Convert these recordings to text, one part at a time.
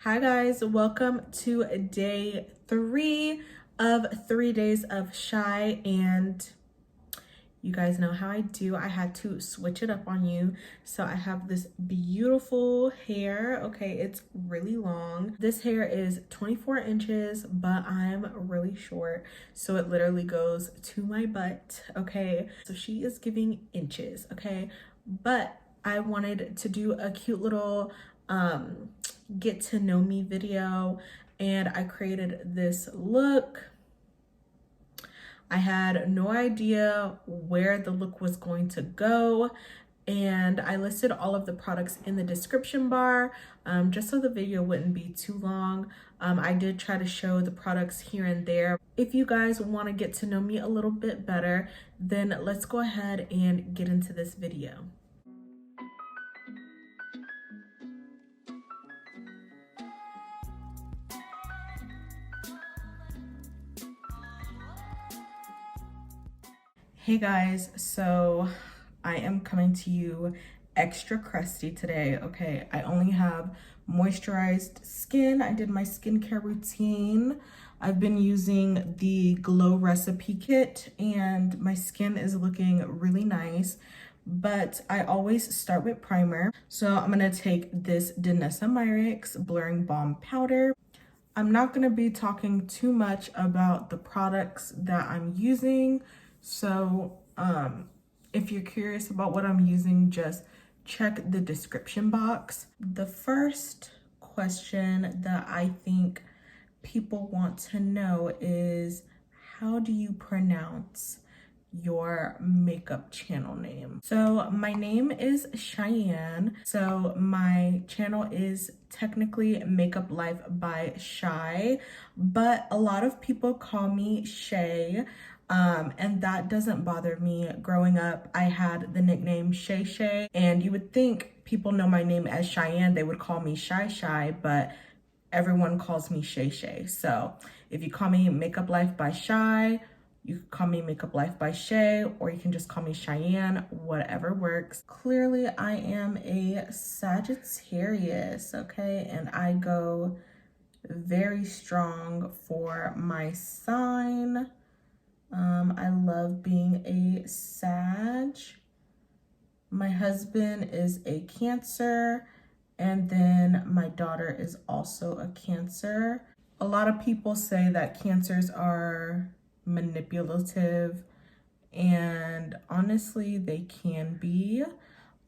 Hi guys, welcome to day 3 of 3 days of Chey, and you guys know how I do. I had to switch it up on you. So I have this beautiful hair. Okay, it's really long. This hair is 24 inches, but I'm really short, so it literally goes to my butt. Okay, so she is giving inches. Okay, but I wanted to do a cute little get to know me video, and I created this look. I had no idea where the look was going to go, and I listed all of the products in the description bar just so the video wouldn't be too long. I did try to show the products here and there. If you guys want to get to know me a little bit better, then let's go ahead and get into this video. Hey guys, so I am coming to you extra crusty today. Okay, I only have moisturized skin. I did my skincare routine. I've been using the Glow Recipe Kit and my skin is looking really nice, but I always start with primer. So I'm gonna take this Danessa Myricks Blurring Balm Powder. I'm not gonna be talking too much about the products that I'm using. So if you're curious about what I'm using, just check the description box. The first question that I think people want to know is, how do you pronounce your makeup channel name? So my name is Cheyenne. So my channel is technically Makeup Life by Chey, but a lot of people call me Chey. And that doesn't bother me. Growing up, I had the nickname Chey Chey, and you would think people know my name as Cheyenne, they would call me Chey, but everyone calls me Chey Chey. So if you call me Makeup Life by Chey, you can call me Makeup Life by Chey, or you can just call me Cheyenne, whatever works. Clearly, I am a Sagittarius, okay? And I go very strong for my sign. I love being a Sag. My husband is a Cancer, and then my daughter is also a Cancer. A lot of people say that Cancers are manipulative, and honestly, they can be.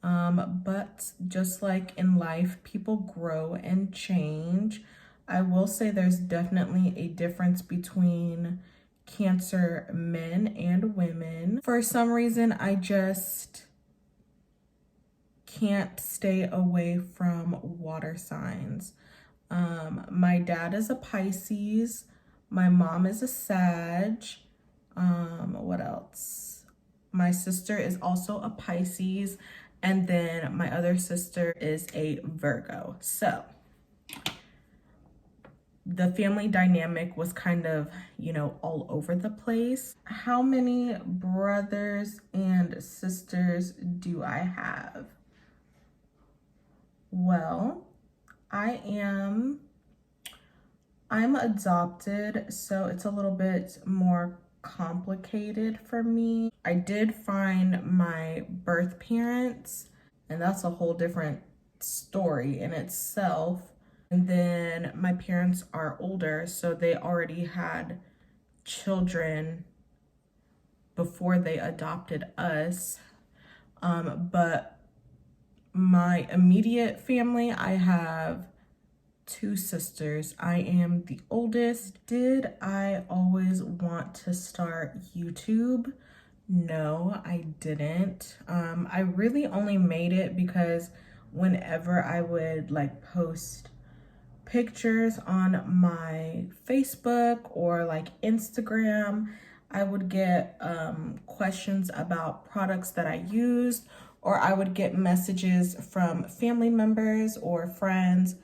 But just like in life, people grow and change. I will say there's definitely a difference between Cancer men and women. For some reason, I just can't stay away from water signs. My dad is a Pisces. My mom is a Sag. What else? My sister is also a Pisces. And then my other sister is a Virgo. So the family dynamic was kind of, you know, all over the place. How many brothers and sisters do I have? Well, I'm adopted, so it's a little bit more complicated for me. I did find my birth parents, and that's a whole different story in itself. And then my parents are older, so they already had children before they adopted us. But my immediate family, I have 2 sisters. I am the oldest. Did I always want to start YouTube? No, I didn't. I really only made it because whenever I would like post pictures on my Facebook or like Instagram, I would get questions about products that I used, or I would get messages from family members or friends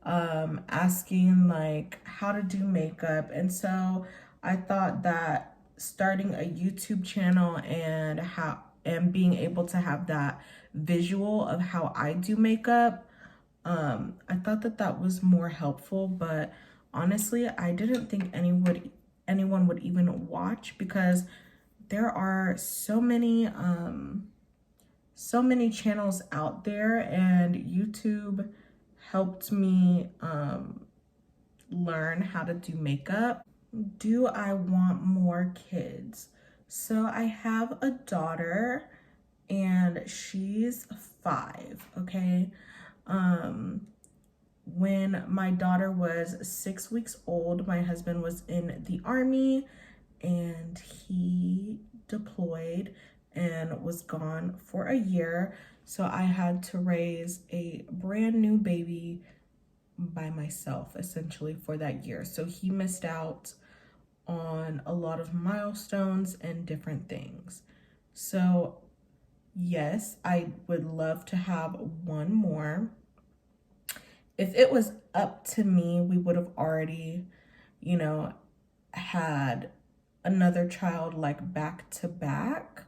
asking like how to do makeup. And so I thought that starting a YouTube channel and being able to have that visual of how I do makeup I thought that that was more helpful, but honestly, I didn't think anyone would even watch, because there are so many channels out there, and YouTube helped me learn how to do makeup. Do I want more kids? So I have a daughter and she's 5, okay? When my daughter was 6 weeks old, my husband was in the army and he deployed and was gone for a year. So I had to raise a brand new baby by myself essentially for that year. So he missed out on a lot of milestones and different things. So yes, I would love to have one more. If it was up to me, we would have already, you know, had another child like back to back.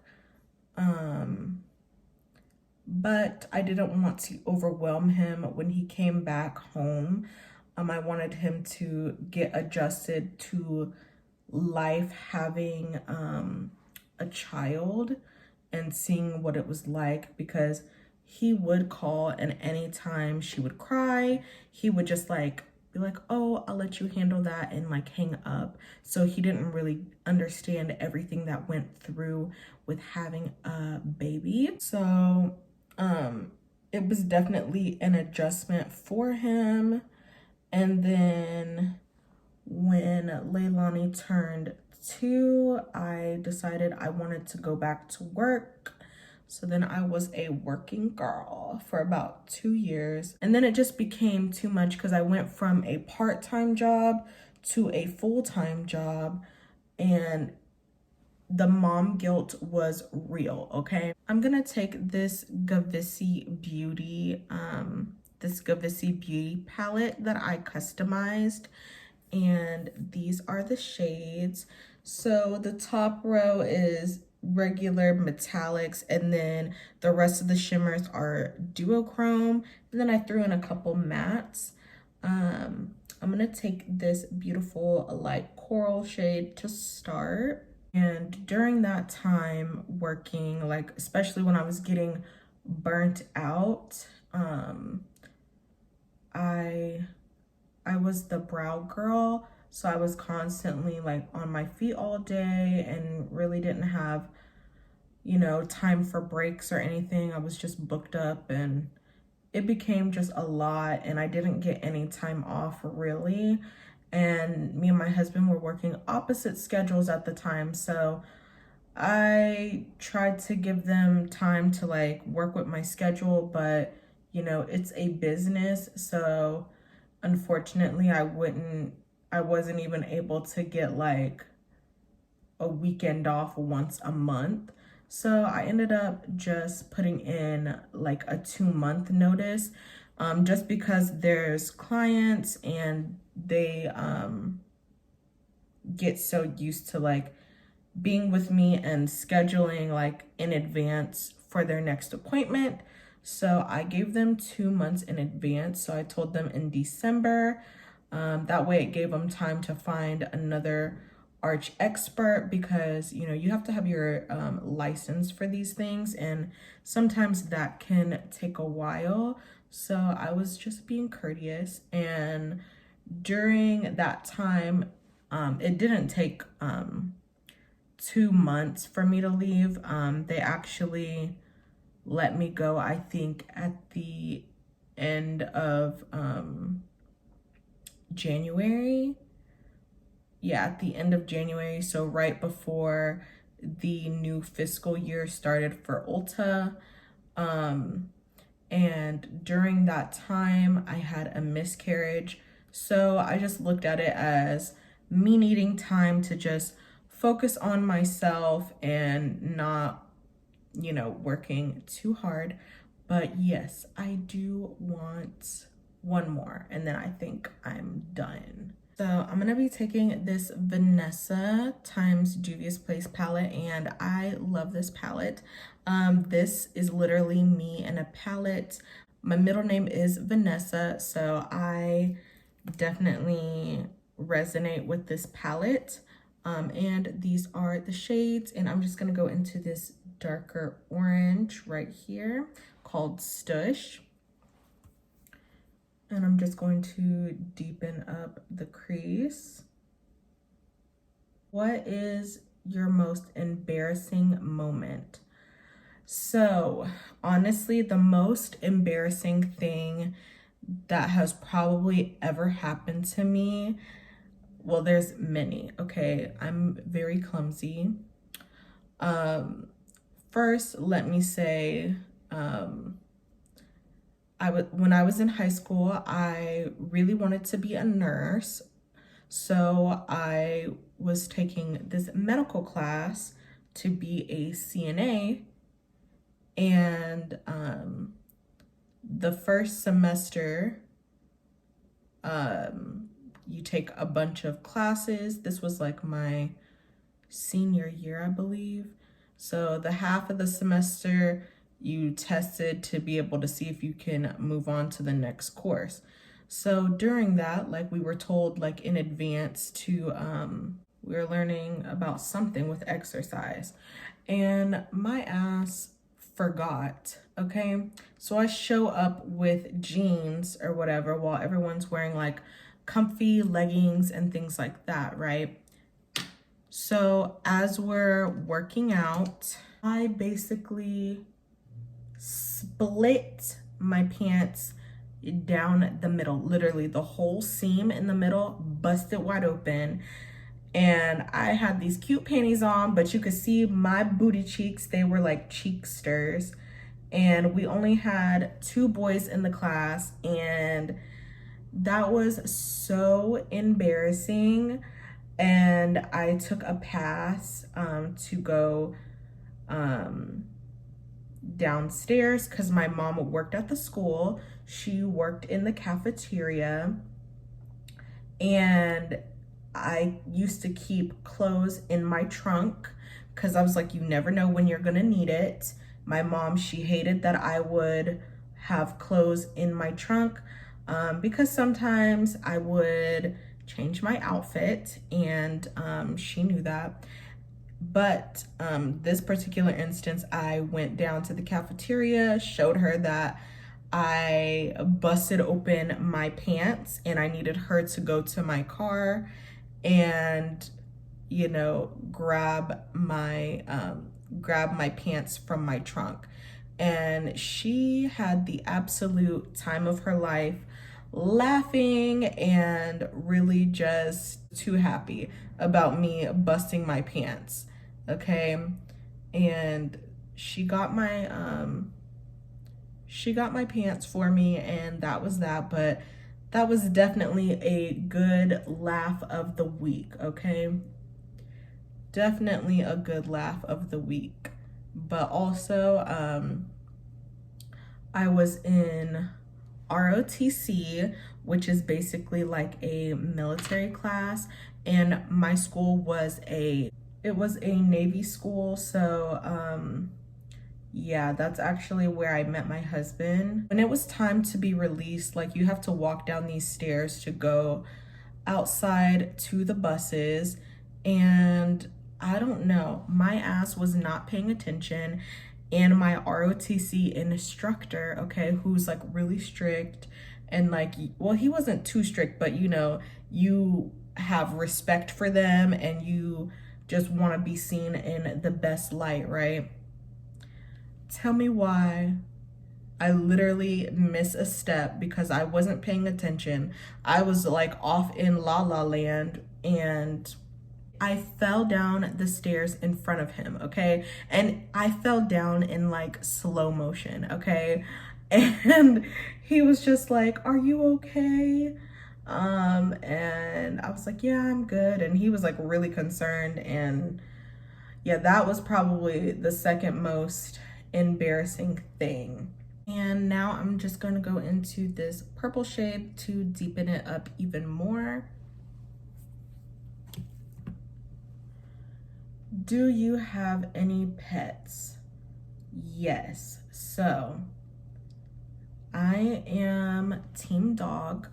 But I didn't want to overwhelm him when he came back home. I wanted him to get adjusted to life having a child and seeing what it was like, because he would call, and anytime she would cry, he would just like be like, oh, I'll let you handle that, and like hang up. So he didn't really understand everything that went through with having a baby. So it was definitely an adjustment for him. And then when Leilani turned 2, I decided I wanted to go back to work. So then I was a working girl for about 2 years. And then it just became too much, because I went from a part-time job to a full-time job, and the mom guilt was real, okay? I'm gonna take this Gavissi Beauty palette that I customized, and these are the shades. So the top row is regular metallics, and then the rest of the shimmers are duochrome, and then I threw in a couple mattes. I'm gonna take this beautiful light coral shade to start. And during that time working, like especially when I was getting burnt out, I was the brow girl, so I was constantly like on my feet all day and really didn't have, you know, time for breaks or anything. I was just booked up, and it became just a lot, and I didn't get any time off really. And me and my husband were working opposite schedules at the time, so I tried to give them time to like work with my schedule, but you know, it's a business, so unfortunately I wasn't even able to get like a weekend off once a month. So I ended up just putting in like a 2-month notice, just because there's clients and they get so used to like being with me and scheduling like in advance for their next appointment. So I gave them 2 months in advance. So I told them in December. That way it gave them time to find another arch expert, because you know, you have to have your license for these things, and sometimes that can take a while. So I was just being courteous, and during that time, it didn't take 2 months for me to leave. They actually let me go, I think, at the end of January. Yeah, at the end of January, so right before the new fiscal year started for Ulta. And during that time, I had a miscarriage. So I just looked at it as me needing time to just focus on myself and not, you know, working too hard. But yes, I do want one more, and then I think I'm done. So I'm gonna be taking this Vanessa times Juvia's Place palette, and I love this palette. This is literally me in a palette. My middle name is Vanessa, so I definitely resonate with this palette. And these are the shades, and I'm just gonna go into this darker orange right here called Stush. And I'm just going to deepen up the crease. What is your most embarrassing moment? So honestly, the most embarrassing thing that has probably ever happened to me, well, there's many, okay? I'm very clumsy. First, let me say, when I was in high school, I really wanted to be a nurse. So I was taking this medical class to be a CNA. And the first semester, you take a bunch of classes. This was like my senior year, I believe. So the half of the semester, you tested to be able to see if you can move on to the next course. So during that, like we were told like in advance to, we were learning about something with exercise, and my ass forgot, okay? So I show up with jeans or whatever while everyone's wearing like comfy leggings and things like that, right? So as we're working out, I basically split my pants down the middle, literally the whole seam in the middle busted wide open. And I had these cute panties on, but you could see my booty cheeks. They were like cheeksters. And we only had 2 boys in the class, and that was so embarrassing. And I took a pass to go downstairs because my mom worked at the school. She worked in the cafeteria, and I used to keep clothes in my trunk because I was like, you never know when you're gonna need it. My mom, she hated that I would have clothes in my trunk because sometimes I would change my outfit, and she knew that. But this particular instance, I went down to the cafeteria, showed her that I busted open my pants and I needed her to go to my car and, you know, grab my pants from my trunk. And she had the absolute time of her life, laughing and really just too happy about me busting my pants, okay? And she got my pants for me, and that was that. But that was definitely a good laugh of the week, okay? Definitely a good laugh of the week. But also, I was in ROTC, which is basically like a military class, and my school was a Navy school. So yeah, that's actually where I met my husband. When it was time to be released, like you have to walk down these stairs to go outside to the buses, and I don't know, my ass was not paying attention. And my ROTC instructor, okay, who's like really strict, and like, well, he wasn't too strict, but you know, you have respect for them and you just want to be seen in the best light, right? Tell me why I literally miss a step because I wasn't paying attention. I was like off in La La Land, and I fell down the stairs in front of him, okay? And I fell down in like slow motion, okay? And he was just like, "Are you okay?" And I was like, "Yeah, I'm good." And he was like really concerned, and yeah, that was probably the second most embarrassing thing. And now I'm just gonna go into this purple shade to deepen it up even more. Do you have any pets? Yes. So I am team dog.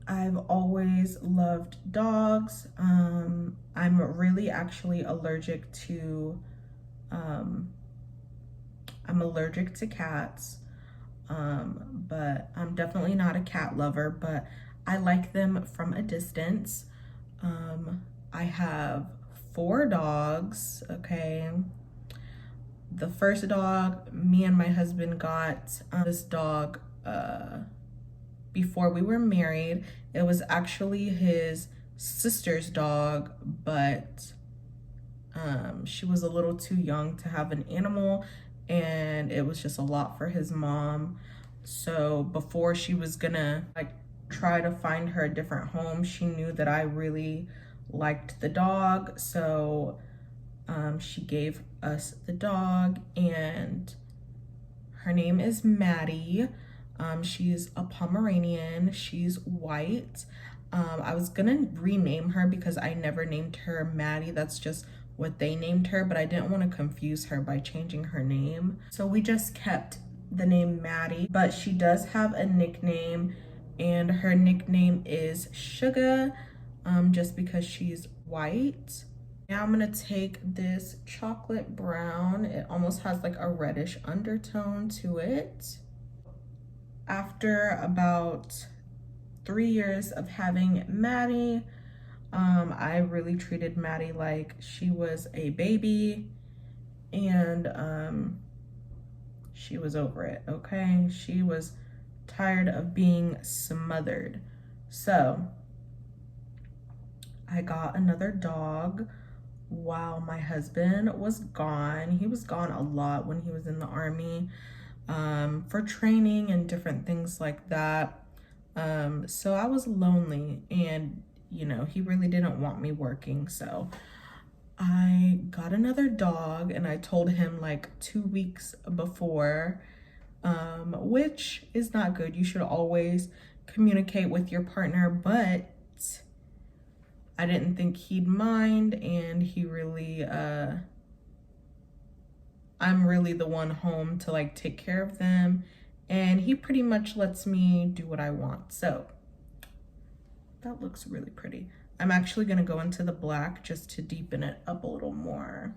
I've always loved dogs. I'm really actually allergic to, I'm allergic to cats. But I'm definitely not a cat lover, but I like them from a distance. I have 4 dogs, okay? The first dog, me and my husband got this dog before we were married. It was actually his sister's dog, but she was a little too young to have an animal, and it was just a lot for his mom. So before she was gonna like try to find her a different home, she knew that I really liked the dog, so she gave us the dog, and her name is Maddie. She's a Pomeranian. She's white. I was gonna rename her because I never named her Maddie. That's just what they named her, but I didn't want to confuse her by changing her name. So we just kept the name Maddie, but she does have a nickname, and her nickname is Sugar, just because she's white. Now I'm gonna take this chocolate brown. It almost has like a reddish undertone to it. After about 3 years of having Maddie, I really treated Maddie like she was a baby, and she was over it, okay? She was tired of being smothered. So I got another dog while my husband was gone. He was gone a lot when he was in the army, for training and different things like that. So I was lonely, and you know, he really didn't want me working, so I got another dog, and I told him like 2 weeks before, which is not good. You should always communicate with your partner, but I didn't think he'd mind, and he really, I'm really the one home to like take care of them, and he pretty much lets me do what I want. So that looks really pretty. I'm actually gonna go into the black just to deepen it up a little more.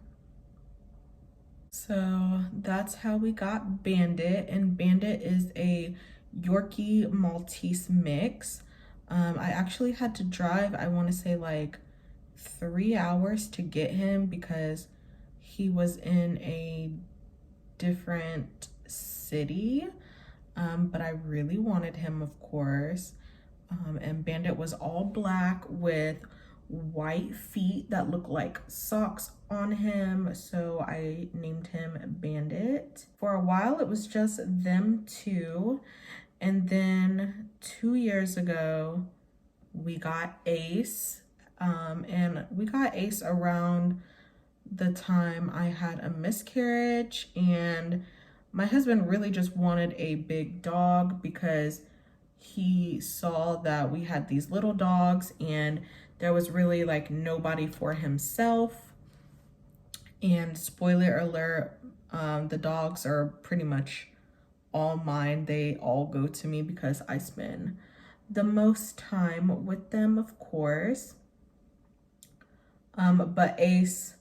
So that's how we got Bandit, and Bandit is a Yorkie Maltese mix. I actually had to drive, I wanna say like 3 hours to get him because he was in a different city, but I really wanted him, of course. And Bandit was all black with white feet that look like socks on him, so I named him Bandit. For a while it was just them two, and then 2 years ago we got Ace, and we got Ace around the time I had a miscarriage, and my husband really just wanted a big dog because he saw that we had these little dogs and there was really like nobody for himself. And spoiler alert, the dogs are pretty much all mine. They all go to me because I spend the most time with them, of course. But Ace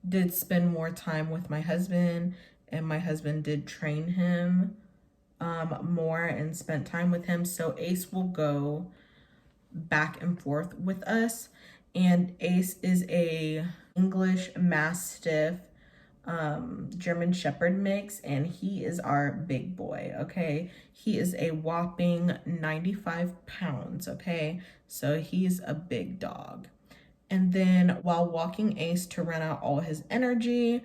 did spend more time with my husband, and my husband did train him more and spent time with him. So Ace will go back and forth with us, and Ace is a English Mastiff German Shepherd mix, and he is our big boy, okay? He is a whopping 95 pounds, okay? So he's a big dog. And then while walking Ace to run out all his energy,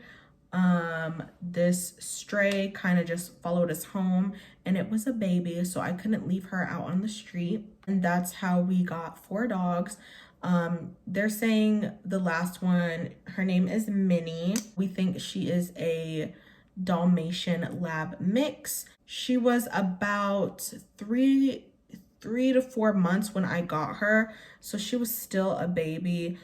this stray kind of just followed us home, and it was a baby, so I couldn't leave her out on the street. And that's how we got 4 dogs. They're saying the last one, her name is Minnie. We think she is a Dalmatian lab mix. She was about 3 to 4 months when I got her, so she was still a baby.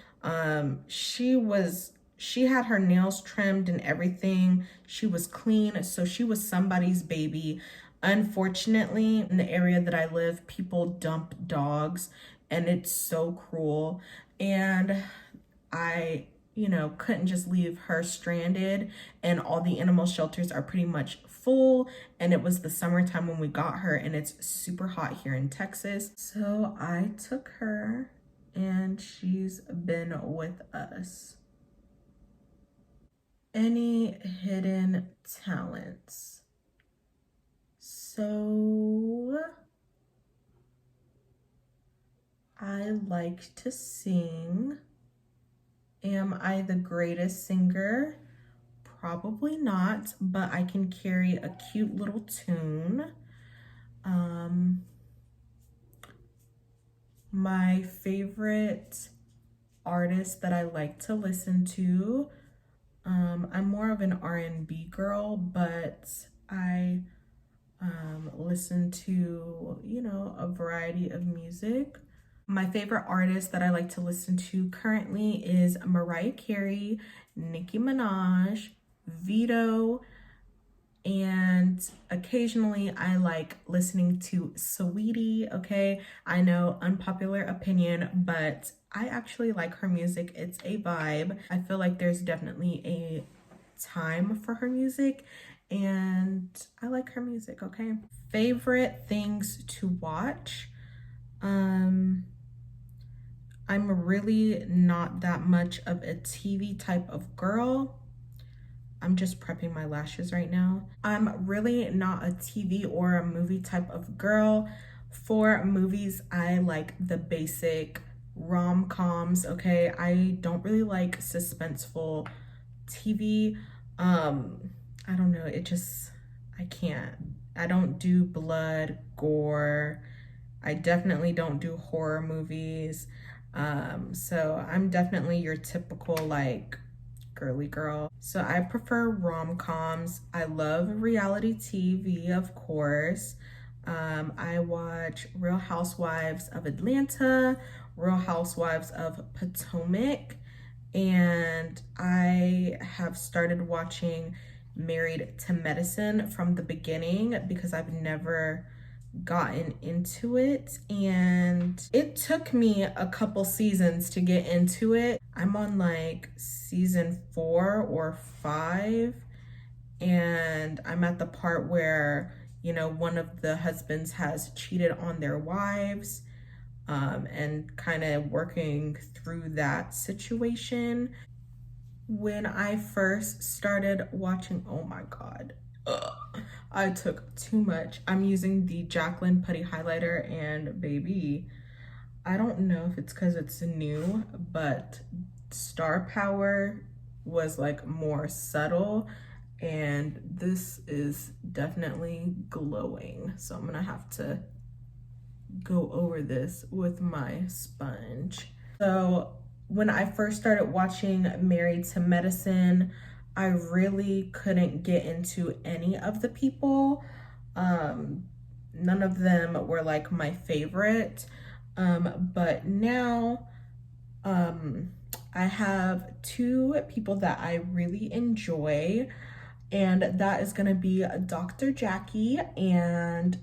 She was She had her nails trimmed and everything. She was clean, so she was somebody's baby. Unfortunately, in the area that I live, people dump dogs and it's so cruel. And I, you know, couldn't just leave her stranded, and all the animal shelters are pretty much full, and it was the summertime when we got her and it's super hot here in Texas. So I took her and she's been with us. Any hidden talents? So I like to sing. Am I the greatest singer? Probably not, but I can carry a cute little tune. My favorite artist that I like to listen to, I'm more of an R&B girl, but I listen to, you know, a variety of music. My favorite artist that I like to listen to currently is Mariah Carey, Nicki Minaj, Vito, and occasionally I like listening to Saweetie, okay? I know, unpopular opinion, but I actually like her music. It's a vibe. I feel like there's definitely a time for her music, and I like her music, okay? Favorite things to watch? I'm really not that much of a TV type of girl. I'm just prepping my lashes right now. I'm really not a TV or a movie type of girl. For movies, I like the basic rom-coms, okay? I don't really like suspenseful TV. I don't know, I can't. I don't do blood, gore. I definitely don't do horror movies. So I'm definitely your typical like girly girl. So I prefer rom-coms. I love reality TV, of course. I watch Real Housewives of Atlanta, Real Housewives of Potomac, and I have started watching Married to Medicine from the beginning because I've never gotten into it, and it took me a couple seasons to get into it. I'm on like season 4 or 5, and I'm at the part where, you know, one of the husbands has cheated on their wives, and kind of working through that situation. When I first started watching, oh my God, I took too much. I'm using the Jaclyn Putty highlighter, and baby, I don't know if it's because it's new, but Star Power was like more subtle, and this is definitely glowing. So I'm gonna have to go over this with my sponge. So when I first started watching Married to Medicine, I really couldn't get into any of the people. None of them were like my favorite. But now I have 2 people that I really enjoy, and that is gonna be Dr. Jackie and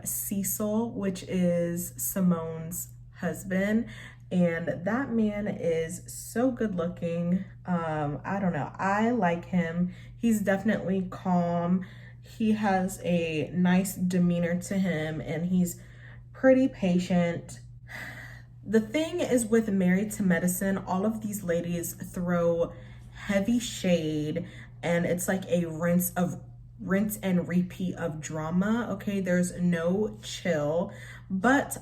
Cecil, which is Simone's husband. And that man is so good looking. I don't know, I like him. He's definitely calm. He has a nice demeanor to him, and he's pretty patient. The thing is with Married to Medicine, all of these ladies throw heavy shade, and it's like a rinse and repeat of drama, okay? There's no chill, but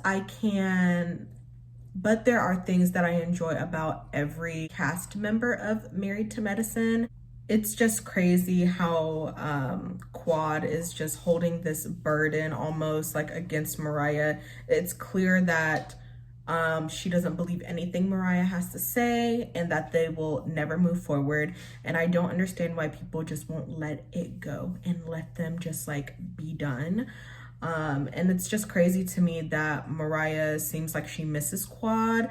there are things that I enjoy about every cast member of Married to Medicine. It's just crazy how Quad is just holding this burden almost like against Mariah. It's clear that she doesn't believe anything Mariah has to say, and that they will never move forward. And I don't understand why people just won't let it go and let them just like be done. And it's just crazy to me that Mariah seems like she misses Quad,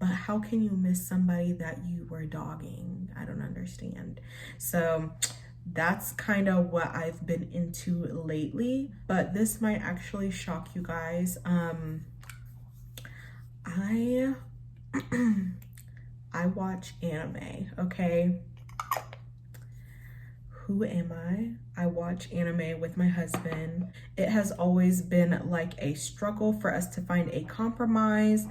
but how can you miss somebody that you were dogging? I don't understand. So that's kind of what I've been into lately, but this might actually shock you guys. I I watch anime, okay? Who am I? I watch anime with my husband. It has always been like a struggle for us to find a compromise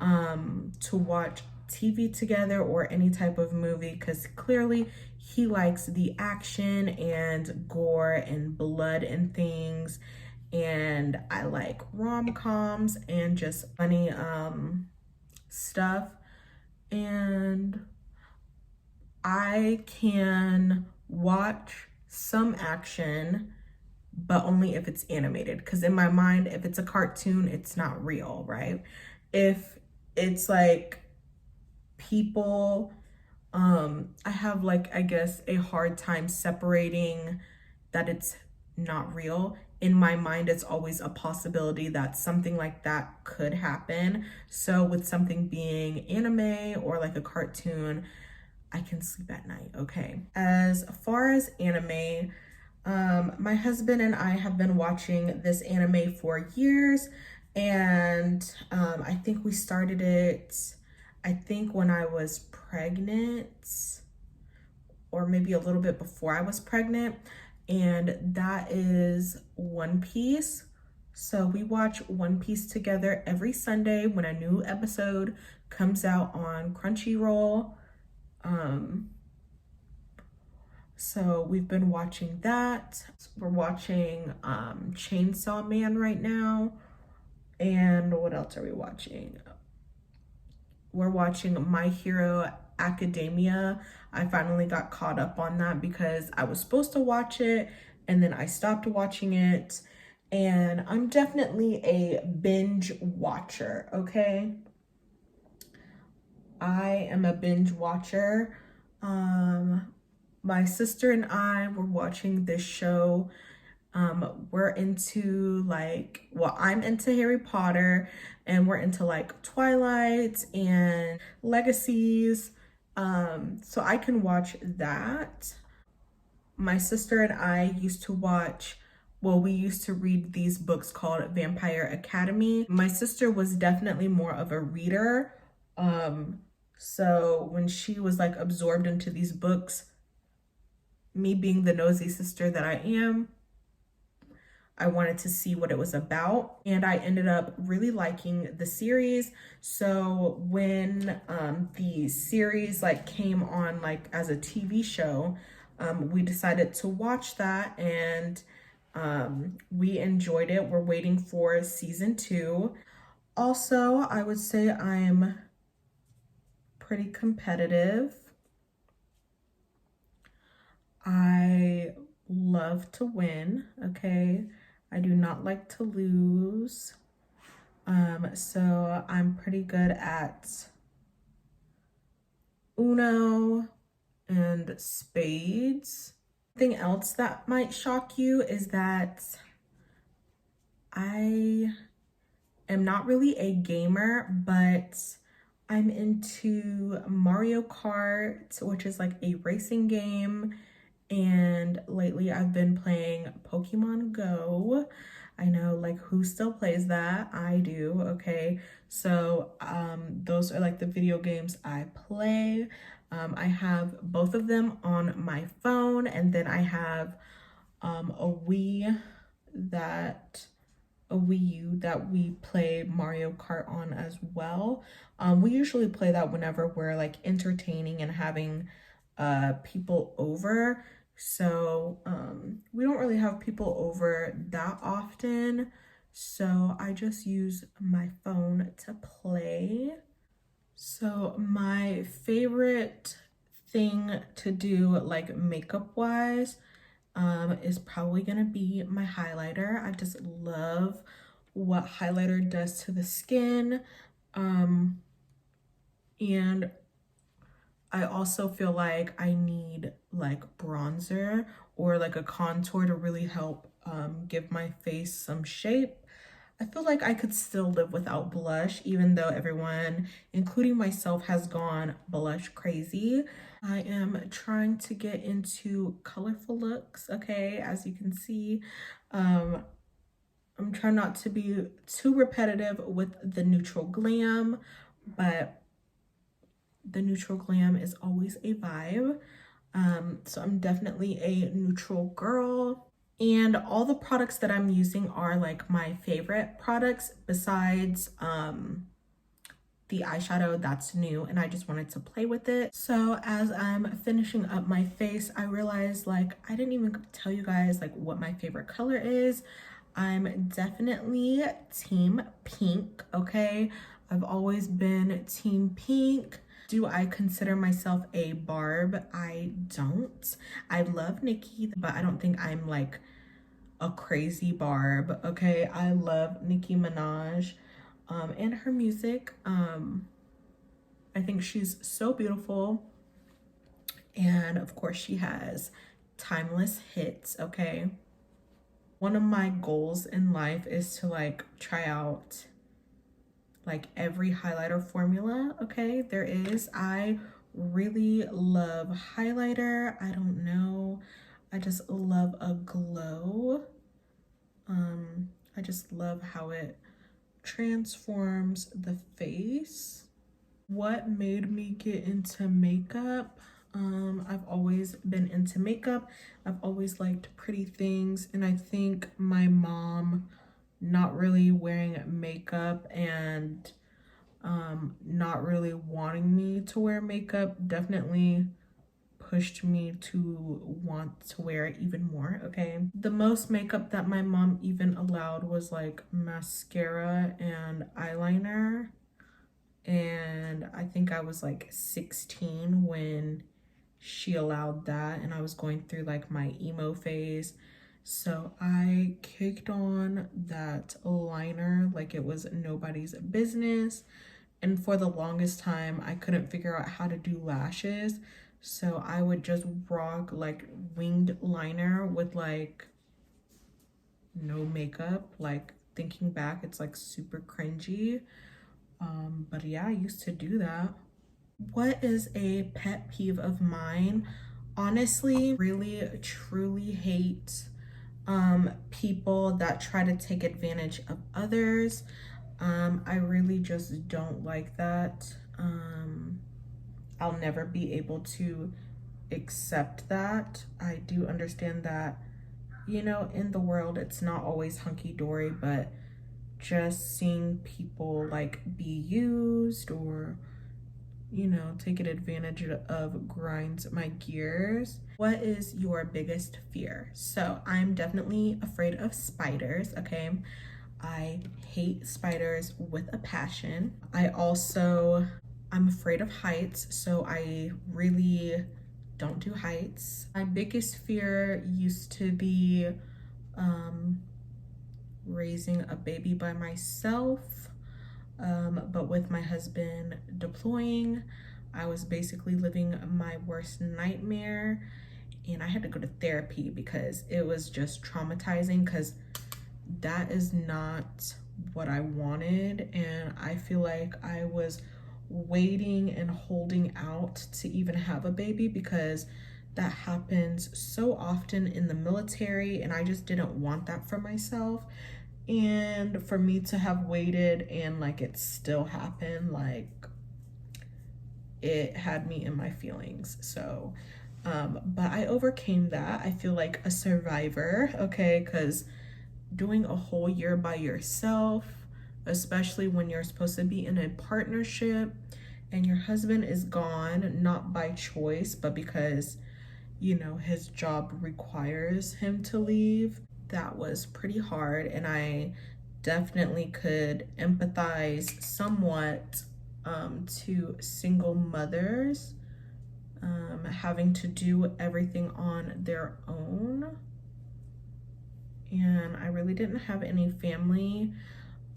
to watch TV together or any type of movie, because clearly he likes the action and gore and blood and things, and I like rom-coms and just funny stuff. And I can watch some action, but only if it's animated, because in my mind, if it's a cartoon, it's not real, right? If it's like people, I have like, I guess, a hard time separating that it's not real. In my mind, it's always a possibility that something like that could happen. So with something being anime or like a cartoon, I can sleep at night, okay? As far as anime, my husband and I have been watching this anime for years, and I think we started it, I think when I was pregnant, or maybe a little bit before I was pregnant, and that is One Piece. So we watch One Piece together every Sunday when a new episode comes out on Crunchyroll. So we've been watching that. We're watching Chainsaw Man right now. And what else are we watching? We're watching My Hero Academia. I finally got caught up on that because I was supposed to watch it and then I stopped watching it. And I'm definitely a binge watcher, okay? I am a binge watcher. My sister and I were watching this show. We're into like, well, I'm into Harry Potter, and we're into like Twilight and Legacies. So I can watch that. My sister and I used to watch, well, we used to read these books called Vampire Academy. My sister was definitely more of a reader. So when she was like absorbed into these books, me being the nosy sister that I am, I wanted to see what it was about, and I ended up really liking the series. So when the series like came on like as a TV show, we decided to watch that, and we enjoyed it. We're waiting for season 2. Also, I would say I'm pretty competitive. I love to win, okay? I do not like to lose. So I'm pretty good at Uno and spades. Something else that might shock you is that I am not really a gamer, but I'm into Mario Kart, which is like a racing game. And lately I've been playing Pokemon Go. I know, like, who still plays that? I do, okay? So those are like the video games I play. I have both of them on my phone, and then I have a Wii U that we play Mario Kart on as well. We usually play that whenever we're like entertaining and having people over. So we don't really have people over that often, so I just use my phone to play. So my favorite thing to do like makeup wise is probably gonna be my highlighter. I just love what highlighter does to the skin, and I also feel like I need like bronzer or like a contour to really help give my face some shape. I feel like I could still live without blush, even though everyone, including myself, has gone blush crazy. I am trying to get into colorful looks, okay? As you can see, I'm trying not to be too repetitive with the neutral glam, but the neutral glam is always a vibe. So I'm definitely a neutral girl. And all the products that I'm using are like my favorite products besides the eyeshadow that's new, and I just wanted to play with it. So as I'm finishing up my face, I realized like I didn't even tell you guys like what my favorite color is. I'm definitely team pink, okay? I've always been team pink. Do I consider myself a Barb? I don't. I love Nicki, but I don't think I'm like a crazy Barb, okay? I love Nicki Minaj and her music. I think she's so beautiful. And of course she has timeless hits, okay? One of my goals in life is to like try out like every highlighter formula, okay? There is. I really love highlighter. I don't know. I just love a glow. I just love how it transforms the face. What made me get into makeup? I've always been into makeup. I've always liked pretty things, and I think my mom not really wearing makeup and not really wanting me to wear makeup definitely pushed me to want to wear it even more, okay? The most makeup that my mom even allowed was like mascara and eyeliner. And I think I was like 16 when she allowed that, and I was going through like my emo phase. So I kicked on that liner like it was nobody's business. And for the longest time, I couldn't figure out how to do lashes. So I would just rock like winged liner with like no makeup. Like thinking back, it's like super cringy. But yeah, I used to do that. What is a pet peeve of mine? Honestly, really truly hate people that try to take advantage of others. I really just don't like that. I'll never be able to accept that. I do understand that, you know, in the world it's not always hunky-dory, but just seeing people like be used or, you know, taken advantage of grinds my gears. What is your biggest fear? So I'm definitely afraid of spiders, okay? I hate spiders with a passion. I'm afraid of heights, so I really don't do heights. My biggest fear used to be raising a baby by myself, but with my husband deploying, I was basically living my worst nightmare, and I had to go to therapy because it was just traumatizing, because that is not what I wanted. And I feel like I was waiting and holding out to even have a baby because that happens so often in the military, and I just didn't want that for myself. And for me to have waited and like it still happened, like it had me in my feelings. So but I overcame that. I feel like a survivor, okay? Because doing a whole year by yourself, especially when you're supposed to be in a partnership and your husband is gone, not by choice, but because, you know, his job requires him to leave, that was pretty hard. And I definitely could empathize somewhat to single mothers having to do everything on their own. And I really didn't have any family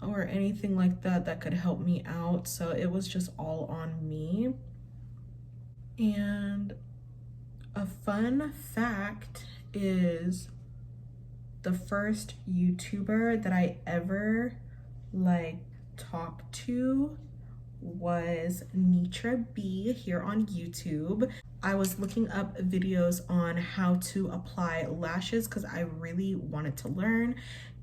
or anything like that that could help me out, so it was just all on me. And a fun fact is the first YouTuber that I ever like talked to was GOT2B here on YouTube. I was looking up videos on how to apply lashes because I really wanted to learn,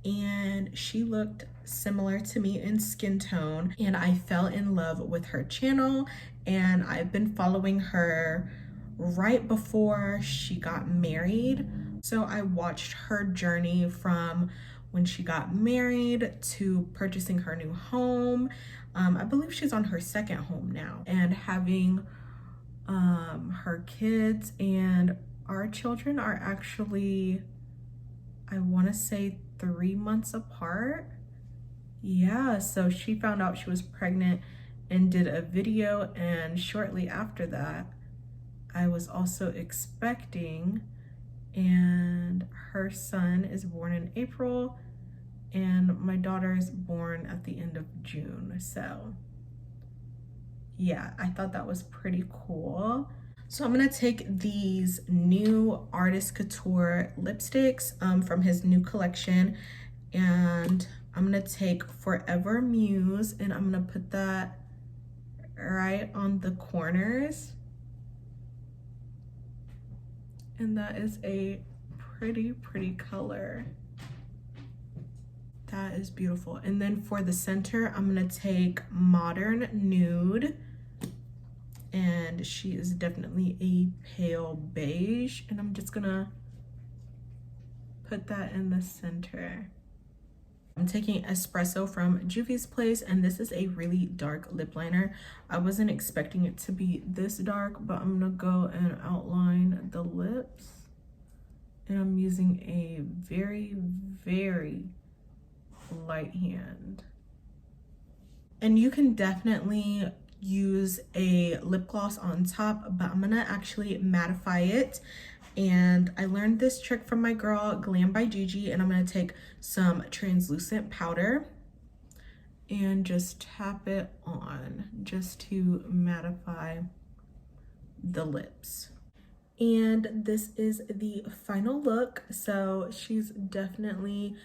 and she looked similar to me in skin tone, and I fell in love with her channel, and I've been following her right before she got married. So I watched her journey from when she got married to purchasing her new home. I believe she's on her second home now, and having her kids, and our children are actually, I want to say 3 months apart. Yeah, so she found out she was pregnant and did a video, and shortly after that I was also expecting, and her son is born in April and my daughter is born at the end of June. So yeah, I thought that was pretty cool. So I'm gonna take these new Artist Couture lipsticks from his new collection, and I'm gonna take Forever Muse, and I'm gonna put that right on the corners. And that is a pretty color. That is beautiful. And then for the center, I'm gonna take Modern Nude, and she is definitely a pale beige, and I'm just gonna put that in the center. I'm taking Espresso from Juvia's Place, and this is a really dark lip liner. I wasn't expecting it to be this dark, but I'm gonna go and outline the lips, and I'm using a very light hand. And you can definitely use a lip gloss on top, but I'm gonna actually mattify it. And I learned this trick from my girl Glam by Gigi, and I'm gonna take some translucent powder and just tap it on just to mattify the lips. And this is the final look. So she's definitely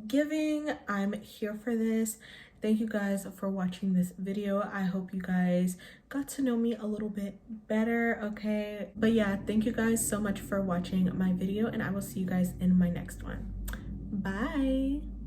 giving. I'm here for this. Thank you guys for watching this video. I hope you guys got to know me a little bit better, okay? But yeah, thank you guys so much for watching my video, and I will see you guys in my next one. Bye.